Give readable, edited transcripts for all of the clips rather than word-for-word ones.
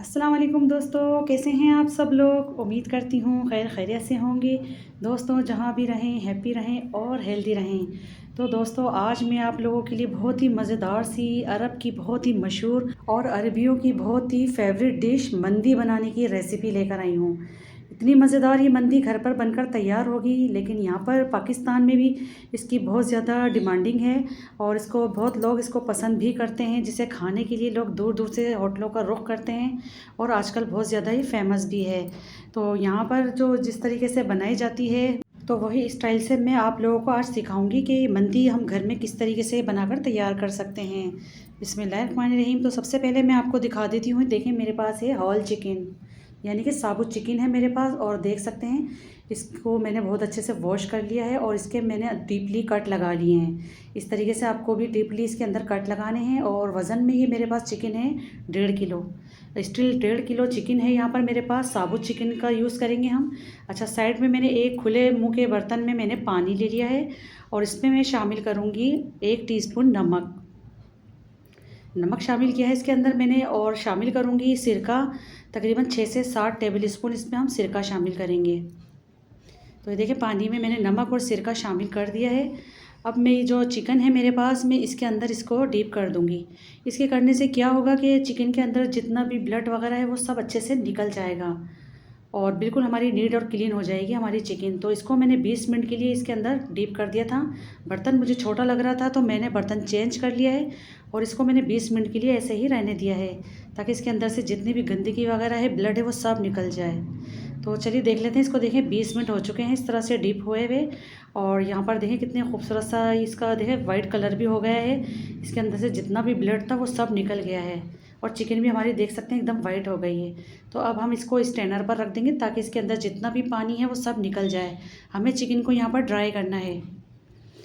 अस्सलाम वालेकुम दोस्तों, कैसे हैं आप सब लोग। उम्मीद करती हूँ खैर खैरियत से होंगे। दोस्तों जहाँ भी रहें हैप्पी रहें और हेल्दी रहें। तो दोस्तों आज मैं आप लोगों के लिए बहुत ही मज़ेदार सी अरब की बहुत ही मशहूर और अरबियों की बहुत ही फेवरेट डिश मंदी बनाने की रेसिपी लेकर आई हूँ। इतनी मज़ेदार ये मंदी घर पर बनकर तैयार होगी, लेकिन यहाँ पर पाकिस्तान में भी इसकी बहुत ज़्यादा डिमांडिंग है और इसको बहुत लोग इसको पसंद भी करते हैं, जिसे खाने के लिए लोग दूर दूर से होटलों का रुख करते हैं और आजकल बहुत ज़्यादा ही फेमस भी है। तो यहाँ पर जो जिस तरीके से बनाई जाती है तो वही स्टाइल से मैं आप लोगों को आज सिखाऊंगी कि मंदी हम घर में किस तरीके से बनाकर तैयार कर सकते हैं। बिस्मिल्लाहिर्रहमानिर्रहीम। तो सबसे पहले मैं आपको दिखा देती हूँ। देखें मेरे पास है हॉल चिकन, यानी कि साबुत चिकन है मेरे पास, और देख सकते हैं इसको मैंने बहुत अच्छे से वॉश कर लिया है और इसके मैंने डीपली कट लगा लिए हैं। इस तरीके से आपको भी डीपली इसके अंदर कट लगाने हैं। और वज़न में ये मेरे पास चिकन है 1.5 किलो, स्टिल 1.5 किलो चिकन है यहाँ पर मेरे पास। साबुत चिकन का यूज़ करेंगे हम। अच्छा, साइड में मैंने एक खुले मुँह के बर्तन में मैंने पानी ले लिया है और इसमें मैं शामिल करूँगी 1 टीस्पून नमक शामिल किया है इसके अंदर मैंने। और शामिल करूँगी सिरका, तकरीबन 6 से 7 टेबल स्पून इसमें हम सिरका शामिल करेंगे। तो ये देखिए पानी में मैंने नमक और सिरका शामिल कर दिया है। अब मैं ये जो चिकन है मेरे पास, मैं इसके अंदर इसको डीप कर दूँगी। इसके करने से क्या होगा कि चिकन के अंदर जितना भी ब्लड वगैरह है वो सब अच्छे से निकल जाएगा और बिल्कुल हमारी नीट और क्लीन हो जाएगी हमारी चिकन। तो इसको मैंने 20 मिनट के लिए इसके अंदर डीप कर दिया था। बर्तन मुझे छोटा लग रहा था तो मैंने बर्तन चेंज कर लिया है और इसको मैंने 20 मिनट के लिए ऐसे ही रहने दिया है, ताकि इसके अंदर से जितनी भी गंदगी वगैरह है, ब्लड है, वो सब निकल जाए। तो चलिए देख लेते हैं इसको। देखें 20 मिनट हो चुके हैं इस तरह से डीप हुए हुए। और यहाँ पर देखें कितने खूबसूरत सा इसका देखें वाइट कलर भी हो गया है। इसके अंदर से जितना भी ब्लड था वो सब निकल गया है और चिकन भी हमारी देख सकते हैं एकदम वाइट हो गई है। तो अब हम इसको स्ट्रेनर पर रख देंगे ताकि इसके अंदर जितना भी पानी है वो सब निकल जाए। हमें चिकन को यहाँ पर ड्राई करना है।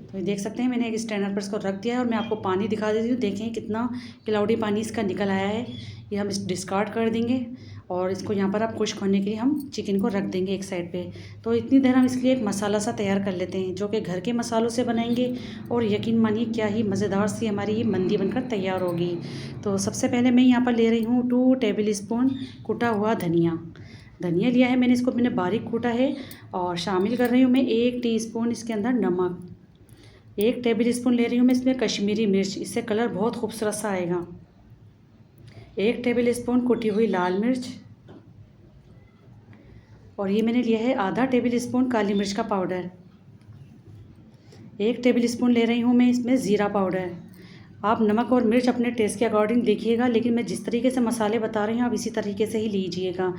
तो ये देख सकते हैं मैंने एक स्ट्रेनर पर इसको रख दिया है और मैं आपको पानी दिखा देती हूँ। देखें कितना क्लाउडी पानी इसका निकल आया है। ये हम इस डिस्कार्ड कर देंगे और इसको यहाँ पर आप खुश्क होने के लिए हम चिकन को रख देंगे एक साइड पे। तो इतनी देर हम इसके लिए एक मसाला सा तैयार कर लेते हैं जो कि घर के मसालों से बनाएंगे और यकीन मानिए क्या ही मज़ेदार सी हमारी ये मंदी बनकर तैयार होगी। तो सबसे पहले मैं यहाँ पर ले रही हूँ 2 टेबल स्पून कुटा हुआ धनिया लिया है मैंने, इसको मैंने बारीक कूटा है। और शामिल कर रही हूँ मैं 1 टीस्पून इसके अंदर नमक। 1 टेबल स्पून ले रही हूँ मैं इसमें कश्मीरी मिर्च, इससे कलर बहुत खूबसूरत सा आएगा। 1 टेबल स्पून कुटी हुई लाल मिर्च। और ये मैंने लिया है आधा टेबल स्पून काली मिर्च का पाउडर। 1 टेबल स्पून ले रही हूँ मैं इसमें ज़ीरा पाउडर। आप नमक और मिर्च अपने टेस्ट के अकॉर्डिंग देखिएगा, लेकिन मैं जिस तरीके से मसाले बता रही हूँ आप इसी तरीके से ही लीजिएगा।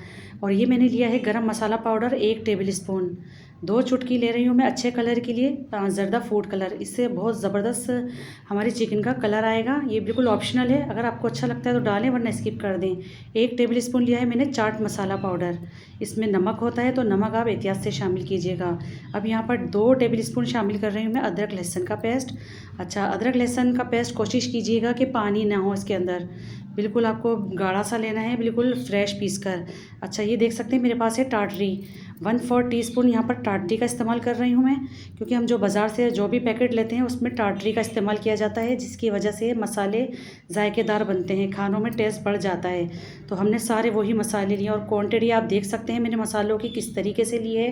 और ये मैंने लिया है गरम मसाला पाउडर 1 टेबल स्पून। 2 चुटकी ले रही हूँ मैं अच्छे कलर के लिए ज़रदा फूड कलर, इससे बहुत ज़बरदस्त हमारी चिकन का कलर आएगा। ये बिल्कुल ऑप्शनल है, अगर आपको अच्छा लगता है तो डालें वरना स्किप कर दें। 1 टेबल स्पून लिया है मैंने चाट मसाला पाउडर। इसमें नमक होता है तो नमक आप एहतियात से शामिल कीजिएगा। अब यहाँ पर 2 टेबल स्पून शामिल कर रही हूँ मैं अदरक लहसुन का पेस्ट। अच्छा, अदरक लहसुन का पेस्ट कोशिश कीजिएगा कि पानी ना हो इसके अंदर, बिल्कुल आपको गाढ़ा सा लेना है, बिल्कुल फ्रेश पीस कर। अच्छा, ये देख सकते हैं मेरे पास है टाटरी। 1/4 टीस्पून यहाँ पर टाटरी का इस्तेमाल कर रही हूँ मैं, क्योंकि हम जो बाज़ार से जो भी पैकेट लेते हैं उसमें टाटरी का इस्तेमाल किया जाता है, जिसकी वजह से मसाले जायकेदार बनते हैं, खानों में टेस्ट बढ़ जाता है। तो हमने सारे वही मसाले लिए और क्वांटिटी आप देख सकते हैं मैंने मसालों की किस तरीके से ली है।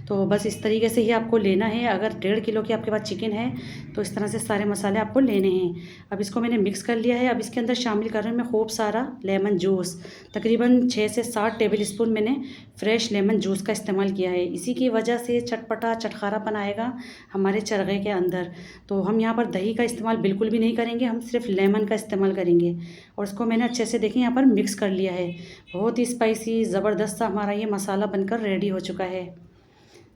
तो बस इस तरीके से ही आपको लेना है। अगर 1.5 किलो की आपके पास चिकन है तो इस तरह से सारे मसाले आपको लेने हैं। अब इसको मैंने मिक्स कर लिया है। अब इसके अंदर शामिल कर रही हूँ मैं खूब सारा लेमन जूस। तकरीबन 6 से 7 टेबल स्पून मैंने फ्रेश लेमन जूस का इस्तेमाल किया है। इसी की वजह से चटपटा चटखारापन आएगा हमारे चरगे के अंदर। तो हम यहाँ पर दही का इस्तेमाल बिल्कुल भी नहीं करेंगे, हम सिर्फ लेमन का इस्तेमाल करेंगे। और इसको मैंने अच्छे से देखें यहाँ पर मिक्स कर लिया है। बहुत ही स्पाइसी ज़बरदस्त सा हमारा ये मसाला बनकर रेडी हो चुका है।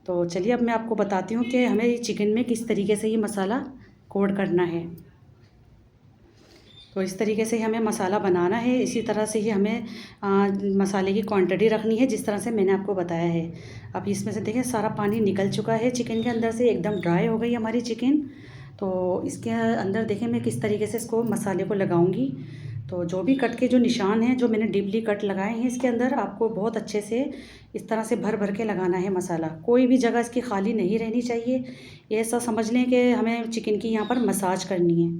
तो चलिए अब मैं आपको बताती हूँ कि हमें चिकन में किस तरीके से ये मसाला कोड करना है। तो इस तरीके से ही हमें मसाला बनाना है, इसी तरह से ही हमें मसाले की क्वांटिटी रखनी है जिस तरह से मैंने आपको बताया है। अब इसमें से देखें सारा पानी निकल चुका है चिकन के अंदर से, एकदम ड्राई हो गई हमारी चिकन। तो इसके अंदर देखें मैं किस तरीके से इसको मसाले को लगाऊंगी। तो जो भी कट के जो निशान हैं जो मैंने डीपली कट लगाए हैं इसके अंदर, आपको बहुत अच्छे से इस तरह से भर भर के लगाना है मसाला। कोई भी जगह इसकी खाली नहीं रहनी चाहिए। ये ऐसा समझ लें कि हमें चिकन की यहाँ पर मसाज करनी है,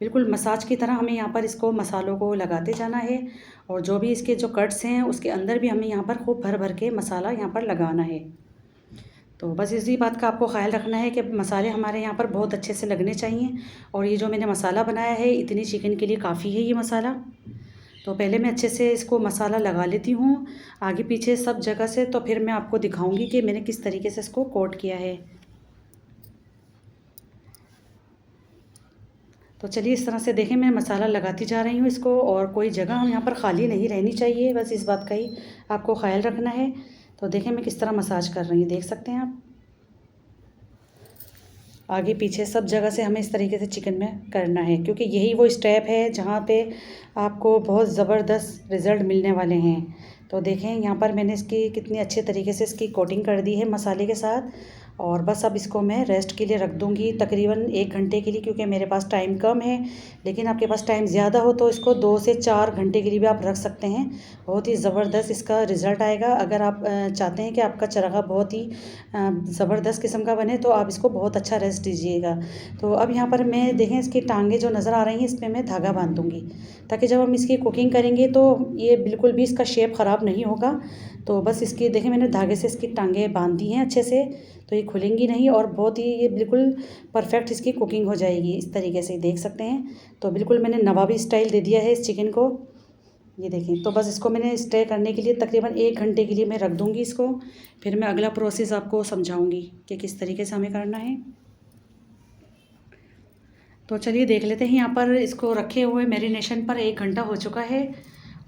बिल्कुल मसाज की तरह हमें यहाँ पर इसको मसालों को लगाते जाना है, और जो भी इसके जो कट्स हैं उसके अंदर भी हमें यहाँ पर खूब भर भर के मसाला यहाँ पर लगाना है। तो बस इसी बात का आपको ख़्याल रखना है कि मसाले हमारे यहाँ पर बहुत अच्छे से लगने चाहिए। और ये जो मैंने मसाला बनाया है इतनी चिकन के लिए काफ़ी है ये मसाला। तो पहले मैं अच्छे से इसको मसाला लगा लेती हूँ आगे पीछे सब जगह से, तो फिर मैं आपको दिखाऊंगी कि मैंने किस तरीके से इसको कोट किया है। तो चलिए इस तरह से देखें मैं मसाला लगाती जा रही हूँ इसको, और कोई जगह हम यहाँ पर खाली नहीं रहनी चाहिए, बस इस बात का ही आपको ख्याल रखना है। तो देखें मैं किस तरह मसाज कर रही हूँ, देख सकते हैं आप। आगे पीछे सब जगह से हमें इस तरीके से चिकन में करना है, क्योंकि यही वो स्टेप है जहाँ पे आपको बहुत ज़बरदस्त रिज़ल्ट मिलने वाले हैं। तो देखें यहाँ पर मैंने इसकी कितनी अच्छे तरीके से इसकी कोटिंग कर दी है मसाले के साथ। और बस अब इसको मैं रेस्ट के लिए रख दूँगी तकरीबन 1 घंटे के लिए, क्योंकि मेरे पास टाइम कम है। लेकिन आपके पास टाइम ज़्यादा हो तो इसको 2 से 4 घंटे के लिए भी आप रख सकते हैं। बहुत ही ज़बरदस्त इसका रिज़ल्ट आएगा। अगर आप चाहते हैं कि आपका चरखा बहुत ही ज़बरदस्त किस्म का बने तो आप इसको बहुत अच्छा रेस्ट दीजिएगा। तो अब यहाँ पर मैं देखें इसकी टांगें जो नज़र आ रही हैं इस पर मैं धागा बांध दूँगी, ताकि जब हम इसकी कुकिंग करेंगे तो ये बिल्कुल भी इसका शेप ख़राब नहीं होगा। तो बस इसकी देखें मैंने धागे से इसकी टांगें बांध दी हैं अच्छे से, तो ये खुलेंगी नहीं और बहुत ही ये बिल्कुल परफेक्ट इसकी कुकिंग हो जाएगी। इस तरीके से देख सकते हैं। तो बिल्कुल मैंने नवाबी स्टाइल दे दिया है इस चिकन को, ये देखें। तो बस इसको मैंने स्टे करने के लिए तकरीबन 1 घंटे के लिए मैं रख दूँगी इसको। फिर मैं अगला प्रोसेस आपको समझाऊँगी कि किस तरीके से हमें करना है। तो चलिए देख लेते हैं। यहाँ पर इसको रखे हुए मैरिनेशन पर 1 घंटा हो चुका है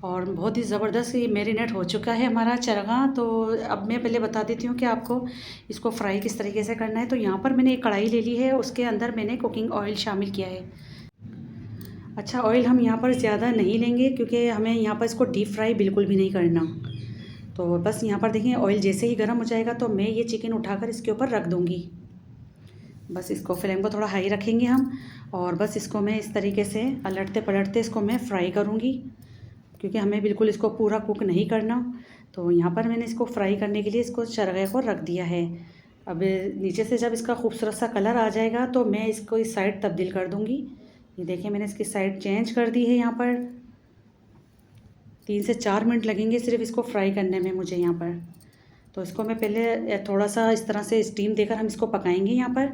और बहुत ही ज़बरदस्त ये मैरिनेट हो चुका है हमारा चरगा। तो अब मैं पहले बता देती हूँ कि आपको इसको फ्राई किस तरीके से करना है। तो यहाँ पर मैंने एक कढ़ाई ले ली है, उसके अंदर मैंने कुकिंग ऑयल शामिल किया है। अच्छा, ऑयल हम यहाँ पर ज़्यादा नहीं लेंगे क्योंकि हमें यहाँ पर इसको डीप फ्राई बिल्कुल भी नहीं करना। तो बस यहाँ पर देखिए ऑयल जैसे ही गर्म हो जाएगा तो मैं ये चिकन उठाकर इसके ऊपर रख दूँगी। बस इसको फ्लेम को थोड़ा हाई रखेंगे हम, और बस इसको मैं इस तरीके से पलटते पलटते इसको मैं फ्राई करूँगी, क्योंकि हमें बिल्कुल इसको पूरा कुक नहीं करना। तो यहाँ पर मैंने इसको फ्राई करने के लिए इसको चरखे को रख दिया है। अब नीचे से जब इसका खूबसूरत सा कलर आ जाएगा तो मैं इसको इस साइड तब्दील कर दूँगी। ये देखिए मैंने इसकी साइड चेंज कर दी है। यहाँ पर 3 से 4 मिनट लगेंगे सिर्फ इसको फ्राई करने में मुझे यहाँ पर। तो इसको मैं पहले थोड़ा सा इस तरह से स्टीम देकर हम इसको पकाएंगे यहाँ पर।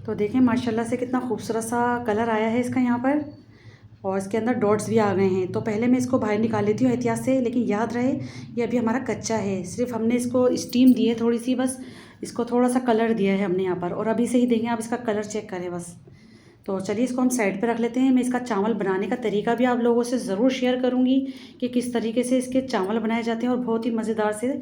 तो देखें माशाल्लाह से कितना खूबसूरत सा कलर आया है इसका यहाँ पर, और इसके अंदर डॉट्स भी आ गए हैं। तो पहले मैं इसको बाहर निकाल लेती हूँ एहतियात से, लेकिन याद रहे ये अभी हमारा कच्चा है, सिर्फ हमने इसको स्टीम दी है थोड़ी सी, बस इसको थोड़ा सा कलर दिया है हमने यहाँ पर, और अभी से ही देंगे आप इसका कलर चेक करें बस। तो चलिए इसको हम साइड पे रख लेते हैं। मैं इसका चावल बनाने का तरीका भी आप लोगों से ज़रूर शेयर करूंगी कि किस तरीके से इसके चावल बनाए जाते हैं, और बहुत ही मज़ेदार से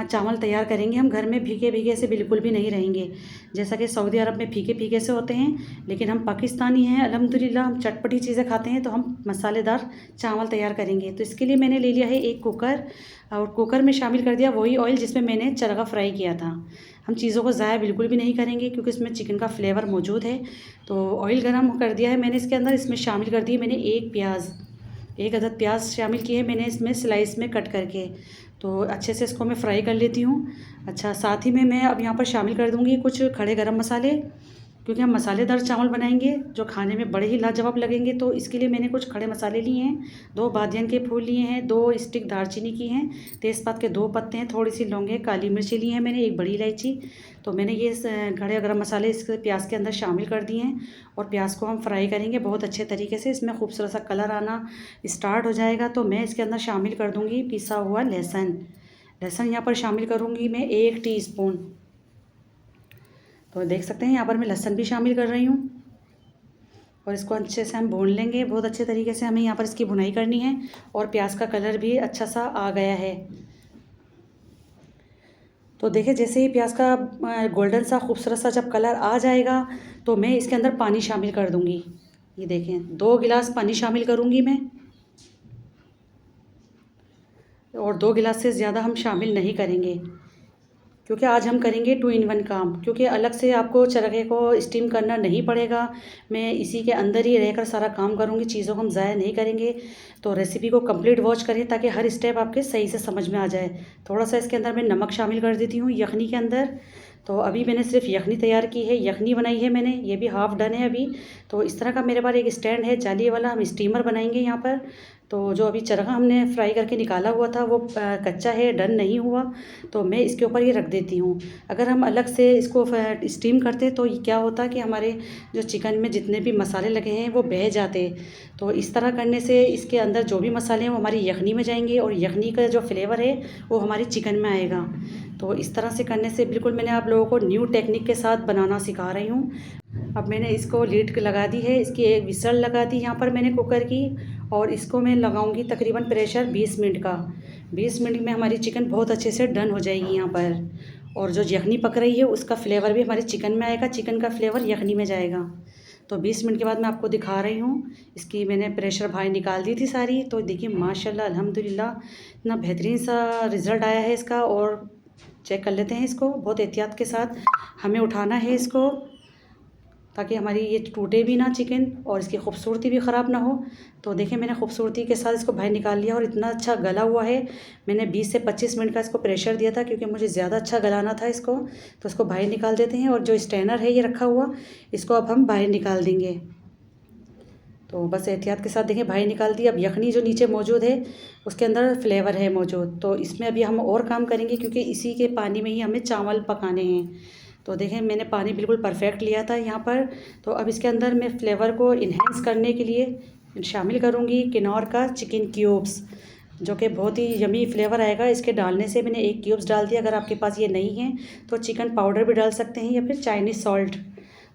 चावल तैयार करेंगे हम घर में। भीगे भीगे से बिल्कुल भी नहीं रहेंगे, जैसा कि सऊदी अरब में फीके फीके से होते हैं। लेकिन हम पाकिस्तानी हैं अल्हम्दुलिल्लाह, हम चटपटी चीज़ें खाते हैं, तो हम मसालेदार चावल तैयार करेंगे। तो इसके लिए मैंने ले लिया है एक कुकर, और कुकर में शामिल कर दिया वही ऑयल जिसमें मैंने चरगा फ्राई किया था। हम चीज़ों को ज़ाया बिल्कुल भी नहीं करेंगे क्योंकि इसमें चिकन का फ्लेवर मौजूद है। तो ऑयल गर्म कर दिया है मैंने इसके अंदर, इसमें शामिल कर दिए मैंने एक अदद प्याज शामिल की है मैंने इसमें स्लाइस में कट करके। तो अच्छे से इसको मैं फ्राई कर लेती हूँ। अच्छा, साथ ही में मैं अब यहाँ पर शामिल कर दूँगी कुछ खड़े गरम मसाले, क्योंकि हम मसालेदार चावल बनाएंगे जो खाने में बड़े ही लाजवाब लगेंगे। तो इसके लिए मैंने कुछ खड़े मसाले लिए हैं, 2 बादियान के फूल लिए हैं, 2 स्टिक दालचीनी की हैं, तेज़पात के 2 पत्ते हैं, थोड़ी सी लौंगे, काली मिर्ची ली हैं मैंने, 1 बड़ी इलायची। तो मैंने ये खड़े गरम मसाले इस प्याज के अंदर शामिल कर दिए हैं, और प्याज को हम फ्राई करेंगे बहुत अच्छे तरीके से। इसमें खूबसूरत सा कलर आना स्टार्ट हो जाएगा तो मैं इसके अंदर शामिल कर दूँगी पिसा हुआ लहसुन। लहसुन यहाँ पर शामिल करूँगी मैं 1 टीस्पून। तो देख सकते हैं यहाँ पर मैं लहसुन भी शामिल कर रही हूँ, और इसको अच्छे से हम भून लेंगे बहुत अच्छे तरीके से। हमें यहाँ पर इसकी भुनाई करनी है, और प्याज का कलर भी अच्छा सा आ गया है। तो देखिए जैसे ही प्याज का गोल्डन सा खूबसूरत सा जब कलर आ जाएगा तो मैं इसके अंदर पानी शामिल कर दूँगी। ये देखें 2 गिलास पानी शामिल करूँगी मैं, और 2 गिलास से ज़्यादा हम शामिल नहीं करेंगे, क्योंकि आज हम करेंगे 2 in 1 काम। क्योंकि अलग से आपको चरखे को स्टीम करना नहीं पड़ेगा, मैं इसी के अंदर ही रहकर सारा काम करूँगी, चीज़ों को हम ज़ाया नहीं करेंगे। तो रेसिपी को कंप्लीट वॉच करें ताकि हर स्टेप आपके सही से समझ में आ जाए। थोड़ा सा इसके अंदर मैं नमक शामिल कर देती हूँ यखनी के अंदर, तो अभी मैंने सिर्फ यखनी तैयार की है, यखनी बनाई है मैंने, ये भी हाफ़ डन है अभी। तो इस तरह का मेरे पास एक स्टैंड है जाली वाला, हम स्टीमर बनाएंगे यहाँ पर। तो जो अभी चरखा हमने फ्राई करके निकाला हुआ था वो कच्चा है, डन नहीं हुआ, तो मैं इसके ऊपर ये रख देती हूँ। अगर हम अलग से इसको स्टीम करते तो ये क्या होता कि हमारे जो चिकन में जितने भी मसाले लगे हैं वो बह जाते। तो इस तरह करने से इसके अंदर जो भी मसाले हैं वो हमारी यखनी में जाएंगे और यखनी का जो फ्लेवर है वो हमारी चिकन में आएगा। तो इस तरह से करने से बिल्कुल मैंने आप लोगों को न्यू टेक्निक के साथ बनाना सिखा रही हूँ। अब मैंने इसको लीड लगा दी है, इसकी एक विसल लगा दी यहाँ पर मैंने कुकर की, और इसको मैं लगाऊंगी तकरीबन प्रेशर 20 मिनट का। 20 मिनट में हमारी चिकन बहुत अच्छे से डन हो जाएगी यहाँ पर, और जो यखनी पक रही है उसका फ्लेवर भी हमारे चिकन में आएगा, चिकन का फ्लेवर यखनी में जाएगा। तो 20 मिनट के बाद मैं आपको दिखा रही हूँ। इसकी मैंने प्रेशर बाहर निकाल दी थी सारी। तो देखिए माशाल्लाह अल्हम्दुलिल्लाह इतना बेहतरीन सा रिज़ल्ट आया है इसका। और चेक कर लेते हैं इसको, बहुत एहतियात के साथ हमें उठाना है इसको ताकि हमारी ये टूटे भी ना चिकन और इसकी खूबसूरती भी ख़राब ना हो। तो देखिए मैंने खूबसूरती के साथ इसको बाहर निकाल लिया और इतना अच्छा गला हुआ है। मैंने 20 से 25 मिनट का इसको प्रेशर दिया था क्योंकि मुझे ज़्यादा अच्छा गलाना था इसको। तो इसको बाहर निकाल देते हैं, और जो स्ट्रेनर है ये रखा हुआ, इसको अब हम बाहर निकाल देंगे। तो बस एहतियात के साथ देखें बाहर निकाल दी। अब यखनी जो नीचे मौजूद है उसके अंदर फ्लेवर है मौजूद, तो इसमें अभी हम और काम करेंगे क्योंकि इसी के पानी में ही हमें चावल पकाने हैं। तो देखें मैंने पानी बिल्कुल परफेक्ट लिया था यहाँ पर। तो अब इसके अंदर मैं फ्लेवर को इन्हेंस करने के लिए शामिल करूँगी किनौर का चिकन क्यूब्स, जो कि बहुत ही यमी फ्लेवर आएगा इसके डालने से। मैंने 1 क्यूब्स डाल दिया। अगर आपके पास ये नहीं है तो चिकन पाउडर भी डाल सकते हैं या फिर चाइनीज़ सॉल्ट,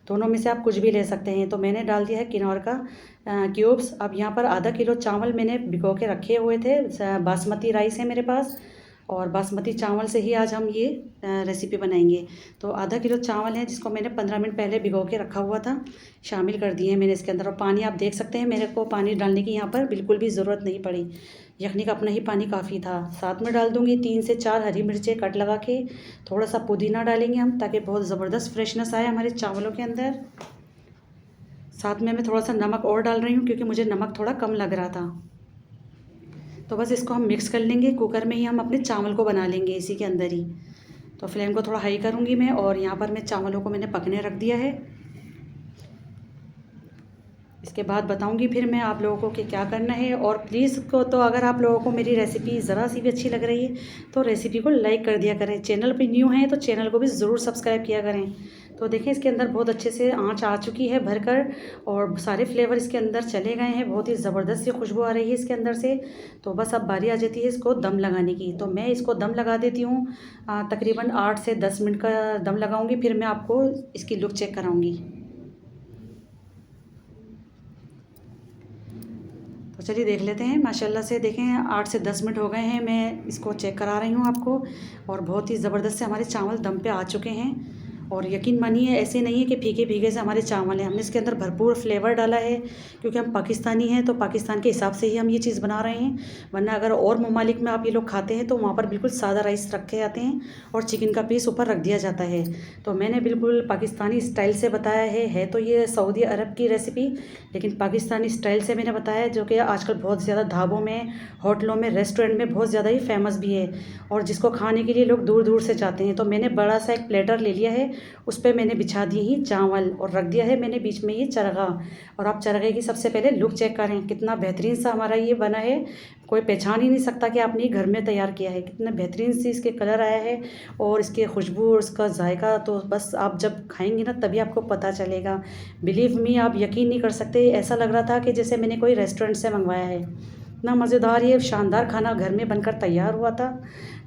दोनों में से आप कुछ भी ले सकते हैं। तो मैंने डाल दिया है किनौर का क्यूब्स। अब यहाँ पर आधा किलो चावल मैंने भिगो के रखे हुए थे, बासमती राइस है मेरे पास, और बासमती चावल से ही आज हम ये रेसिपी बनाएंगे। तो आधा किलो चावल है जिसको मैंने 15 मिनट पहले भिगो के रखा हुआ था, शामिल कर दिए हैं मैंने इसके अंदर। और पानी आप देख सकते हैं, मेरे को पानी डालने की यहाँ पर बिल्कुल भी ज़रूरत नहीं पड़ी, यखनी का अपना ही पानी काफ़ी था। साथ में डाल दूँगी 3 से 4 हरी मिर्चें कट लगा के, थोड़ा सा पुदीना डालेंगे हम ताकि बहुत ज़बरदस्त फ्रेशनेस आए हमारे चावलों के अंदर। साथ में मैं थोड़ा सा नमक और डाल रही हूँ क्योंकि मुझे नमक थोड़ा कम लग रहा था। तो बस इसको हम मिक्स कर लेंगे, कुकर में ही हम अपने चावल को बना लेंगे इसी के अंदर ही। तो फ्लेम को थोड़ा हाई करूँगी मैं, और यहाँ पर मैं चावलों को मैंने पकने रख दिया है। इसके बाद बताऊंगी फिर मैं आप लोगों को कि क्या करना है। और प्लीज़ को तो अगर आप लोगों को मेरी रेसिपी ज़रा सी भी अच्छी लग रही है तो रेसिपी को लाइक कर दिया करें। चैनल पे न्यू हैं तो चैनल को भी ज़रूर सब्सक्राइब किया करें। तो देखें इसके अंदर बहुत अच्छे से आँच आ चुकी है भरकर, और सारे फ्लेवर इसके अंदर चले गए हैं, बहुत ही ज़बरदस्त सी खुशबू आ रही है इसके अंदर से। तो बस अब बारी आ जाती है इसको दम लगाने की। तो मैं इसको दम लगा देती हूँ, तकरीबन 8 से 10 मिनट का दम लगाऊँगी, फिर मैं आपको इसकी लुक चेक कराऊँगी। तो चलिए देख लेते हैं। माशाल्लाह से देखें 8 से 10 मिनट हो गए हैं, मैं इसको चेक करा रही हूँ आपको, और बहुत ही ज़बरदस्त से हमारे चावल दम पे आ चुके हैं। और यकीन मानिए ऐसे नहीं है कि फीके फीके से हमारे चावल हैं, हमने इसके अंदर भरपूर फ्लेवर डाला है क्योंकि हम पाकिस्तानी हैं, तो पाकिस्तान के हिसाब से ही हम ये चीज़ बना रहे हैं। वरना अगर और ममालिक में आप ये लोग खाते हैं तो वहाँ पर बिल्कुल सादा राइस रखे जाते हैं और चिकन का पीस ऊपर रख दिया जाता है। तो मैंने बिल्कुल पाकिस्तानी स्टाइल से बताया है तो ये सऊदी अरब की रेसिपी, लेकिन पाकिस्तानी स्टाइल से मैंने बताया, जो कि आजकल बहुत ज़्यादा ढाबों में, होटलों में, रेस्टोरेंट में बहुत ज़्यादा ही फेमस भी है, और जिसको खाने के लिए लोग दूर दूर से जाते हैं। तो मैंने बड़ा सा एक प्लेटर ले लिया है, उस पर मैंने बिछा दिए ही चावल और रख दिया है मैंने बीच में ये चरगा। और आप चरगे की सबसे पहले लुक चेक करें, कितना बेहतरीन सा हमारा ये बना है, कोई पहचान ही नहीं सकता कि आपने घर में तैयार किया है। कितना बेहतरीन सी इसके कलर आया है, और इसके खुशबू और इसका जायका तो बस आप जब खाएंगी ना तभी आपको पता चलेगा। बिलीव मी, आप यकीन नहीं कर सकते, ऐसा लग रहा था कि जैसे मैंने कोई रेस्टोरेंट से मंगवाया है। इतना मज़ेदार ये शानदार खाना घर में बनकर तैयार हुआ था।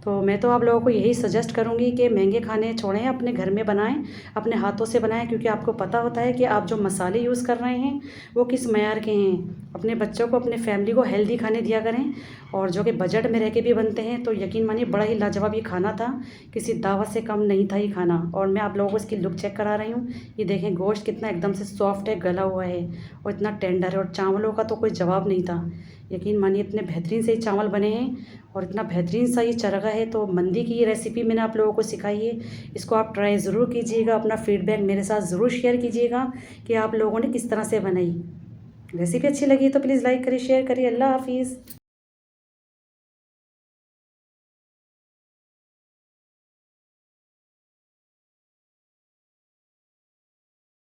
तो मैं तो आप लोगों को यही सजेस्ट करूंगी कि महंगे खाने छोड़ें, अपने घर में बनाएं, अपने हाथों से बनाएं, क्योंकि आपको पता होता है कि आप जो मसाले यूज़ कर रहे हैं वो किस मयार के हैं। अपने बच्चों को, अपने फैमिली को हेल्दी खाने दिया करें, और जो कि बजट में रह के भी बनते हैं। तो यकीन मानिए बड़ा ही लाजवाब ये खाना था, किसी दावत से कम नहीं था ये खाना। और मैं आप लोगों को इसकी लुक चेक करा रही हूँ। ये देखें गोश्त कितना एकदम से सॉफ्ट है, गला हुआ है और इतना टेंडर है, और चावलों का तो कोई जवाब नहीं था। यकीन मानिए इतने बेहतरीन से ये चावल बने हैं, और इतना बेहतरीन सा ये चरगा है। तो मंदी की ये रेसिपी मैंने आप लोगों को सिखाई है, इसको आप ट्राई ज़रूर कीजिएगा। अपना फीडबैक मेरे साथ ज़रूर शेयर कीजिएगा कि आप लोगों ने किस तरह से बनाई। रेसिपी अच्छी लगी तो प्लीज़ लाइक करिए, शेयर करिए। अल्लाह हाफिज़।